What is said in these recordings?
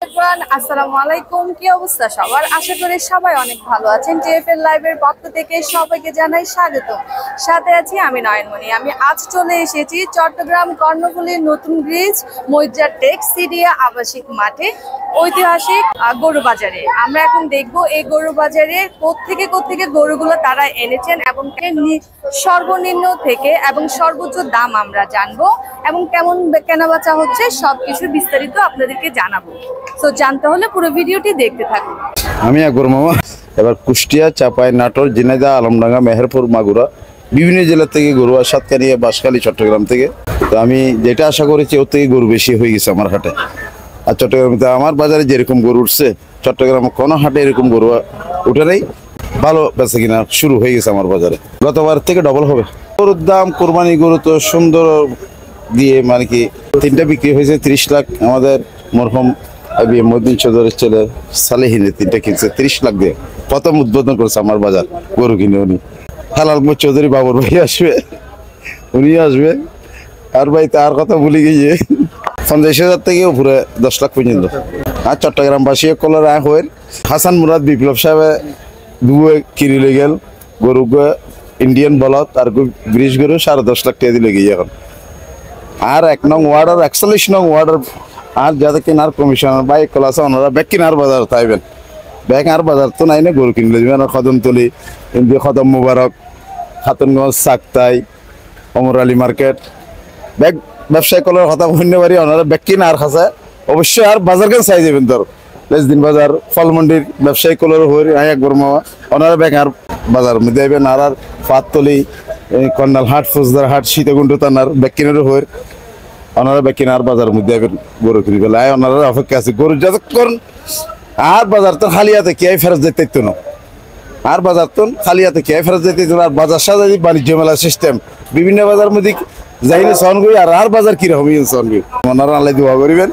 আসসালামু আলাইকুম, কি অবস্থা সবার? আশা করি সবাই অনেক ভালো আছেন। টিএফএল লাইভের পক্ষ থেকে সবাইকে জানাই স্বাগত। সাথে আছি আমি নয়নমণি। আমি আজ চলে এসেছি চট্টগ্রাম কর্ণফুলীর নতুন ব্রিজ মইজ্জা টেক সিডিয়া আবাসিক মাঠে ঐতিহাসিক গরু বাজারে। আমরা এখন দেখব এই গরু বাজারে কোত্থেকে গরুগুলো তারা এনেছেন এবং সর্বনিম্ন থেকে এবং সর্বোচ্চ দাম আমরা জানবো এবং কেমন কেনাবেচা হচ্ছে সবকিছু বিস্তারিত আপনাদেরকে জানাবো। তো জানতে হলে পুরো ভিডিওটি দেখতে থাকুন। আমি আকবর মামা। এবার কুষ্টিয়া, চাপাই, নাটোর, ঝিনাইদহ, আলমডাঙ্গা, মেহেরপুর, মাগুরা বিভিন্ন জেলা থেকে গরু আর সাতকানিয়া, বাঁশখালী, চট্টগ্রাম থেকে। তো আমি যেটা আশা করেছি ওর থেকে গরু বেশি হয়ে গেছে আমার হাটে। আর চট্টগ্রামে আমার বাজারে যেরকম গরু উঠছে চট্টগ্রামে কোনো হাটে এরকম গরু উঠে নেই। ভালো বেচা কিনা শুরু হয়ে গেছে আমার বাজারে, গতবার থেকে ডবল হবে। গরুর দাম কোরবানি গরু তো সুন্দর দিয়ে মানে কি তিনটা বিক্রি হয়েছে 30 লাখ। আমাদের মরহুম মদিন চৌধুরীর ছেলে সালেহিনে তিনটা কিনছে 30 লাখ দিয়ে। প্রথম উদ্বোধন করেছে আমার বাজার গরু কিনে উনি। হালাল চৌধুরী বাবুর ভাই আসবে, উনি আসবে। আর ভাই তার কথা ভুলে গিয়ে 50,000 থেকে উপরে 10 লাখ পর্যন্ত। আর চট্টগ্রামবাসী কলার হয়ে হাসান মুরাদ বিপ্লব সাহেব দুয়ে কিনে লে গেল গরু ইন্ডিয়ান বলত আর ব্রিজ গরু 10.5 লাখ টাকা দিলে গিয়ে এখন। আর 1 নং ওয়ার্ডার 41 নং ওয়ার্ডার আর যাদের কেনার কমিশনার বাইক কল আছে ওনারা ব্যাগ কেনার বাজার তাইবেন। ব্যাগ আর বাজার তো নাই না, গরু কিনলে যাবেন। কদমতলি, কদম মুবারক, খাতুনগঞ্জ, সাকতাই, অমর আলী মার্কেট ব্যাগ ব্যবসায়ী কলার কথা হইতে পারি। ওনারা ব্যাগ কিনা আর খাসা অবশ্যই আর বাজার কেন চাই যাবেন। ধর লেসদিন বাজার, ফলমন্ডির ব্যবসায়ী কলার হই একবার মামা ওনারা ব্যাগ আর বাজার মধ্যে আইবেন। আর ফাততলি, কন্যাল হাট, ফৌজদার হাট, সীতাকুণ্ড থানার ব্যাগ কিনারও হই ওনারা ব্যাগ কিনা আর বাজার মধ্যে আইবেন গরু কিনে ফেলায়। ওনারা অপেক্ষা আছে গরু যতক্ষণ আর বাজার তো খালি হাতে কে ফেরত যেতে না। আর বাজার তো খালি হাতে কে ফেরত যেতে আর বাজার সাজাই বাণিজ্য মেলা সিস্টেম বিভিন্ন বাজার মধ্যে যাইলে সহন করি। আর বাজার কিরকম সহন করি ওনারা আল্লাহ দোয়া করিবেন।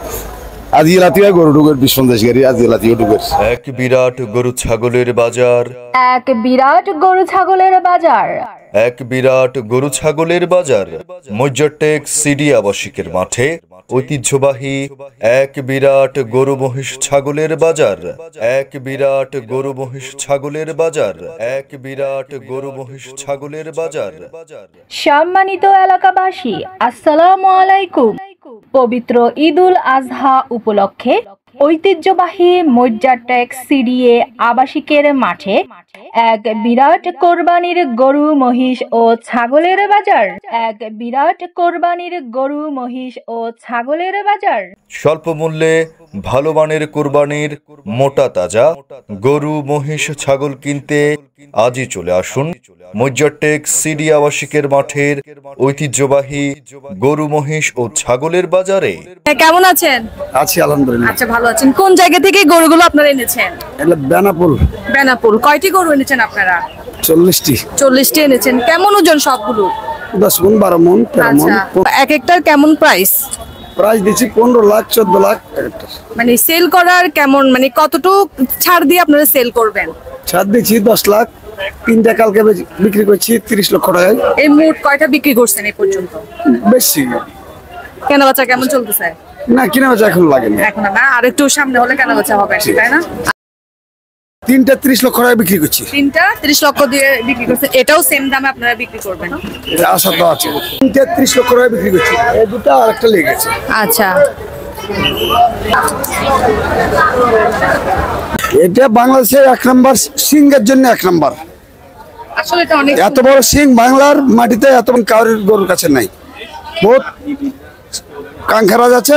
আজকে রাতে গরু ঢুকের 20-50 গাড়ি আজকে রাতে ঢুকের। এক বিরাট গরু ছাগলের বাজার, এক বিরাট গরু ছাগলের বাজার, এক বিরাট গরু ছাগলের বাজার মইজ্জা টেক সিডি আবাসিকের মাঠে ঐতিহ্যবাহী এক বিরাট গরু মহিষ ছাগলের বাজার, এক বিরাট গরু মহিষ ছাগলের বাজার, এক বিরাট গরু মহিষ ছাগলের বাজার। সম্মানিত এলাকাবাসী, আসসালামু আলাইকুম। পবিত্র ঈদুল আজহা উপলক্ষে ঐতিহ্যবাহী মইজ্জা টেক সিডিএ আবাসিকের মাঠে এক বিরাট কোরবানির গরু মহিষ ও ছাগলের বাজার, এক বিরাট কোরবানির গরু মহিষ ও ছাগলের বাজার। স্বল্প মূল্যে ভালো মানের কোরবানির মোটা তাজা গরু মহিষ ছাগল কিনতে আজই চলে আসুন মইজ্জা টেক সিডি আবাসিকের মাঠের ঐতিহ্যবাহী গরু মহিষ ও ছাগলের বাজারে। কেমন আছেন? আছি আলহামদুলিল্লাহ। আচ্ছা, ভালো আছেন। কোন জায়গা থেকে গরুগুলো আপনারা এনেছেন? এটা বেনাপোল। বেনাপোল। কয়টি গরু এনেছেন আপনারা? 40টি। 40টি এনেছেন। কেমন ওজন সবগুলো? 10 মণ, 12 মণ, 13 মণ। এক একটার কেমন প্রাইস? প্রাইস দিচ্ছি 15 লাখ, 14 লাখ। মানে সেল করার কেমন, মানে কতটুকু ছাড় দিয়ে আপনারা সেল করবেন? ছাড় দিচ্ছি 10 লাখ। তিনটা কালকে বিক্রি করছি 30 লক্ষ টাকায়। এই মোট কয়টা বিক্রি করছেন এই পর্যন্ত? বেশি। কেনাবেচা কেমন চলতেছে? না, কেনাবেচা এখন লাগে না। এখন না, আর একটু সামনে হলে কেনাবেচা হবে, তাই না? তিনটা 30 লক্ষ টাকায় বিক্রি করছি। তিনটা 30 লক্ষ দিয়ে বিক্রি করছেন। এটাও সেম দামে আপনারা বিক্রি করবেন? আশা তো আছে। তিনটা 30 লক্ষ টাকায় বিক্রি করছি। এই দুটো আরেকটা লেগে গেছে। আচ্ছা, এটা বাংলাদেশের 1 নম্বর সিংহের জন্য 1 নম্বর। আসলে এটা অনেক এত বড় সিং বাংলার মাটিতে এত কারোর গরুর কাছে নাই। বহুত কাঙ্খারাজ আছে,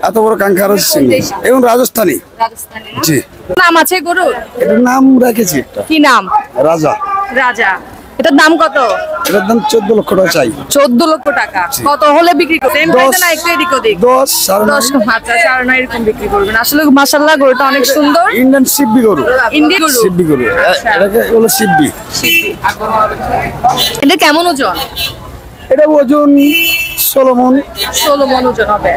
এত বড় কাঙ্খারাজ সিং এবং রাজস্থানী। জি। নাম আছে গরুর? এটার নাম রেখেছি একটা। কি নাম? রাজা। রাজা। এটার দাম কত? এটার দাম 14 লক্ষ টাকা চাই। 14 লক্ষ টাকা। কত হলে বিক্রি করবেন? না একটু এদিক ওদিক? 10, 10। আচ্ছা, 9.5 এরকম বিক্রি করবেন। আসলে মাশাআল্লাহ গরুটা অনেক সুন্দর। ইন্ডিয়ান শিববি গরু। ইন্ডিয়ান গরু। শিববি গরু। এটাকে বলে শিববি। এটা কেমন ওজন? এটা ওজন 16 মণ। 16 মণ ওজন হবে।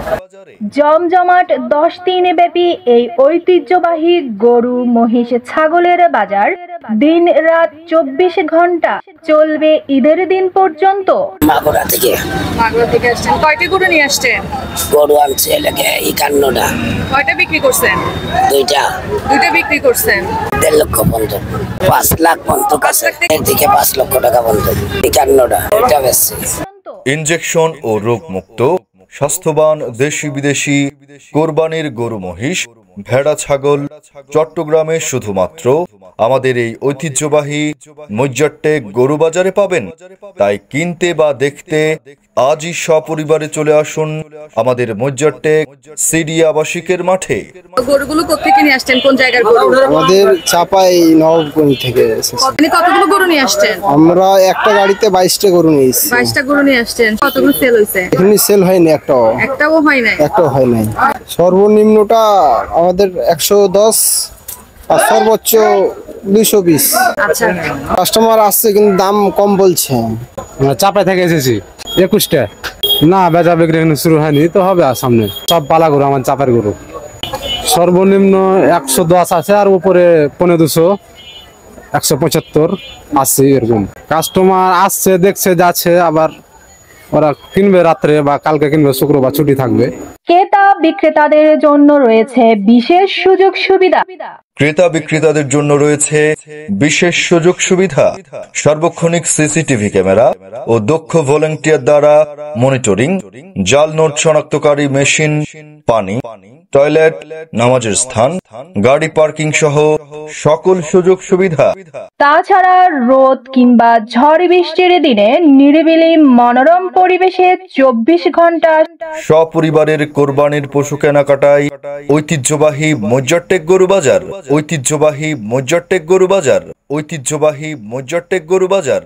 জমজমাট 10 দিন ব্যাপী এই ঐতিহ্যবাহী গরু মহিষ ছাগলের বাজার দিন রাত 24 ঘন্টা চলবে ঈদের দিন পর্যন্ত। মাগুরা থেকে মাগুরা থেকে আসছেন, কয়টি গরু নিয়ে আসছেন? গরু আনছে এলাকে 51টা, কয়টা বিক্রি করছেন? দুইটা দুইটা বিক্রি করছেন। 1.5 লক্ষ পর্যন্ত, 5 লাখ পর্যন্ত কাছে, এর থেকে 5 লক্ষ টাকা পর্যন্ত 51টা এটা বেশি। ইনজেকশন ও রোগমুক্ত স্বাস্থ্যবান দেশি বিদেশি কোরবানির গরু মহিষ ভেড়া ছাগল চট্টগ্রামে শুধুমাত্র আমাদের এই ঐতিহ্যবাহী মজ্জারটেক গরু বাজারে পাবেন। তাই কিনতে বা দেখতে আজই সপরিবারে চলে আসুন আমাদের মজ্জারটেক সিডি আবাসিকের মাঠে। গরুগুলো কোথেকে নিয়ে আসছেন, কোন জায়গার গরু? আমাদের চাপাই নবাবগঞ্জ থেকে এসেছে। আপনি কতগুলো গরু নিয়ে আসছেন? আমরা একটা গাড়িতে 22টা গরু নিয়েছি। 22টা গরু নিয়ে আসছেন, কতগুলো সেল হয়েছে? এখানে সেল হয়নি, একটাও হয় নাই। একটাও হয় নাই। সর্বনিম্নটা আমাদের 110 আর সর্বোচ্চ 220। আচ্ছা, কাস্টমার আসছে কিন্তু দাম কম বলছে। আমরা চাপাই থেকে এসেছি 21টা। না বেচা বিক্রি এখনো শুরু হয়নি, তো হবে আর সামনে। সব পালা গরু আমার চাপের গরু। সর্বনিম্ন 110 আছে আর উপরে 1500 175 আসছে এরকম। কাস্টমার আসছে, দেখছে, যাচ্ছে, আবার ওরা কিনবে রাত্রে বা কালকে কিনবে, শুক্রবার ছুটি থাকবে। ক্রেতা বিক্রেতাদের জন্য রয়েছে বিশেষ সুযোগ সুবিধা। ক্রেতা বিক্রেতাদের জন্য রয়েছে বিশেষ সুযোগ সুবিধা, সার্বক্ষণিক সিসিটিভি ক্যামেরা ও দক্ষ ভলান্টিয়ার দ্বারা মনিটরিং, জাল নোট শনাক্তকারী মেশিন, পানি, টয়লেট, নামাজের স্থান, গাড়ি পার্কিং সহ সকল সুযোগ সুবিধা। তাছাড়া রোদ কিংবা ঝড় বৃষ্টির দিনে নিরিবিলি মনোরম পরিবেশে 24 ঘন্টা সপরিবারের কোরবানির পশু কেনাকাটায় ঐতিহ্যবাহী মজ্জারটেক গরু বাজার, ঐতিহ্যবাহী মজ্জারটেক গরু বাজার, ঐতিহ্যবাহী মজ্জারটেক গরু বাজার।